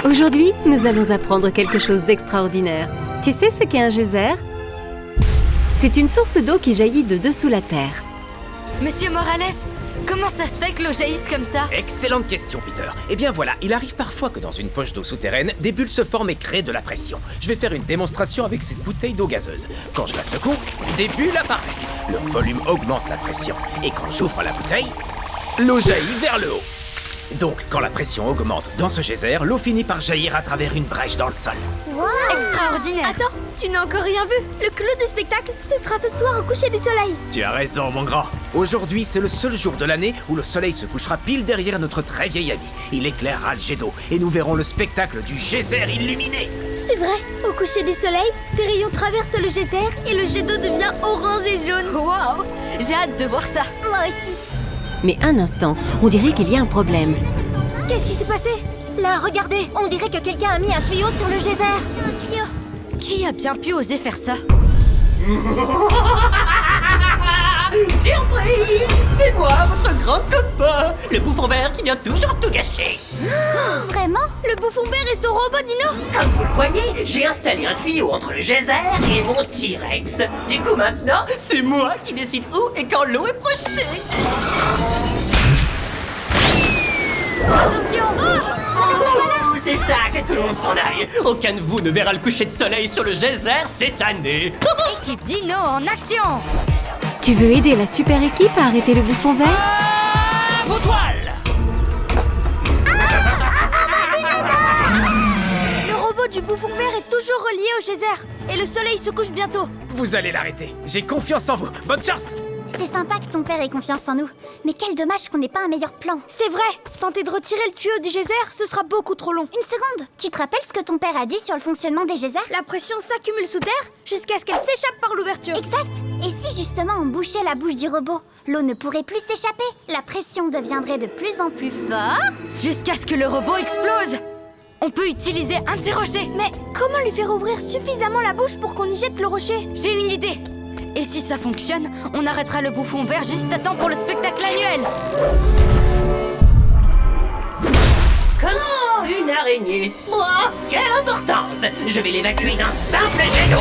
Aujourd'hui, nous allons apprendre quelque chose d'extraordinaire. Tu sais ce qu'est un geyser? C'est une source d'eau qui jaillit de dessous la terre. Monsieur Morales, comment ça se fait que l'eau jaillisse comme ça? Excellente question, Peter. Eh bien voilà, il arrive parfois que dans une poche d'eau souterraine, des bulles se forment et créent de la pression. Je vais faire une démonstration avec cette bouteille d'eau gazeuse. Quand je la secoue, des bulles apparaissent. Le volume augmente la pression. Et quand j'ouvre la bouteille, l'eau jaillit vers le haut. Donc, quand la pression augmente dans ce geyser, l'eau finit par jaillir à travers une brèche dans le sol. Wow. Extraordinaire! Attends, tu n'as encore rien vu. Le clou du spectacle, ce sera ce soir au coucher du soleil. Tu as raison, mon grand. Aujourd'hui, c'est le seul jour de l'année où le soleil se couchera pile derrière notre très vieil ami. Il éclairera le jet d'eau et nous verrons le spectacle du geyser illuminé. C'est vrai, au coucher du soleil, ces rayons traversent le geyser et le jet d'eau devient orange et jaune. Waouh! J'ai hâte de voir ça! Moi aussi. Mais un instant, on dirait qu'il y a un problème. Qu'est-ce qui s'est passé? Là, regardez, on dirait que quelqu'un a mis un tuyau sur le geyser. Un tuyau. Qui a bien pu oser faire ça? Surprise! C'est moi, votre grand copain, le bouffon vert qui vient toujours tout gâcher. Vraiment? Le bouffon vert et son robot dino? Comme vous le voyez, j'ai installé un tuyau entre le geyser et mon T-Rex. Du coup maintenant, c'est moi qui décide où et quand l'eau est projetée. Attention! Oh, c'est ça, que tout le monde s'en aille. Aucun de vous ne verra le coucher de soleil sur le geyser cette année. Équipe Dino en action! Tu veux aider la super équipe à arrêter le bouffon vert? À vos toiles! Le robot du bouffon vert est toujours relié au geyser. Et le soleil se couche bientôt. Vous allez l'arrêter. J'ai confiance en vous. Bonne chance! C'est sympa que ton père ait confiance en nous. Mais quel dommage qu'on n'ait pas un meilleur plan. C'est vrai. Tenter de retirer le tuyau du geyser, ce sera beaucoup trop long. Une seconde. Tu te rappelles ce que ton père a dit sur le fonctionnement des geysers? La pression s'accumule sous terre jusqu'à ce qu'elle s'échappe par l'ouverture. Exact. Et si justement on bouchait la bouche du robot, l'eau ne pourrait plus s'échapper. La pression deviendrait de plus en plus forte. Jusqu'à ce que le robot explose! On peut utiliser un de ces rochers! Mais comment lui faire ouvrir suffisamment la bouche pour qu'on y jette le rocher? J'ai une idée! Et si ça fonctionne, on arrêtera le bouffon vert juste à temps pour le spectacle annuel! Comment une araignée? Moi, quelle importance! Je vais l'évacuer d'un simple jet d'eau.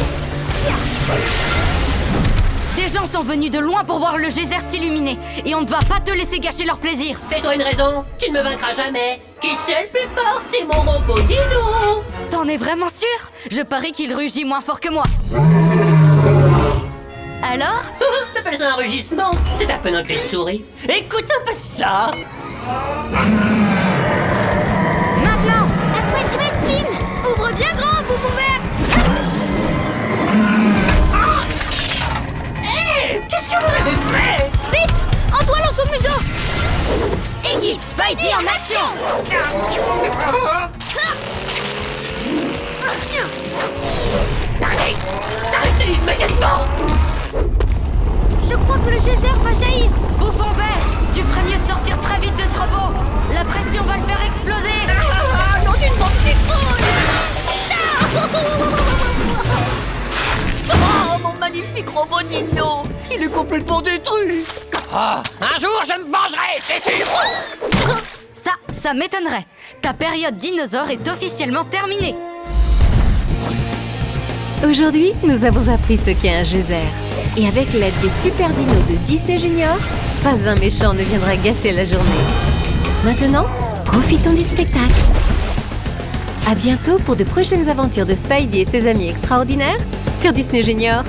Des gens sont venus de loin pour voir le geyser s'illuminer, et on ne va pas te laisser gâcher leur plaisir! Fais-toi une raison, tu ne me vaincras jamais. Qui c'est le plus fort? C'est mon robot Dino. T'en es vraiment sûr? Je parie qu'il rugit moins fort que moi! Alors? T'appelles ça un rugissement? C'est à peine un cri de souris. Écoute un peu ça. Maintenant! À toi de jouer, Spin! Ouvre bien grand, bouffon vert! Hé, qu'est-ce que vous avez fait? Vite! Entoile son museau! Équipe Spidey en action! Arrêtez immédiatement. Je crois que le geyser va jaillir! Bouffon vert! Tu ferais mieux de sortir très vite de ce robot! La pression va le faire exploser! Ah, non, d'une bande de Oh, mon magnifique robot Dino. Il est complètement détruit. Ah, un jour, je me vengerai, c'est sûr. Ça m'étonnerait! Ta période dinosaure est officiellement terminée! Aujourd'hui, nous avons appris ce qu'est un geyser. Et avec l'aide des super dinos de Disney Junior, pas un méchant ne viendra gâcher la journée. Maintenant, profitons du spectacle. À bientôt pour de prochaines aventures de Spidey et ses amis extraordinaires sur Disney Junior.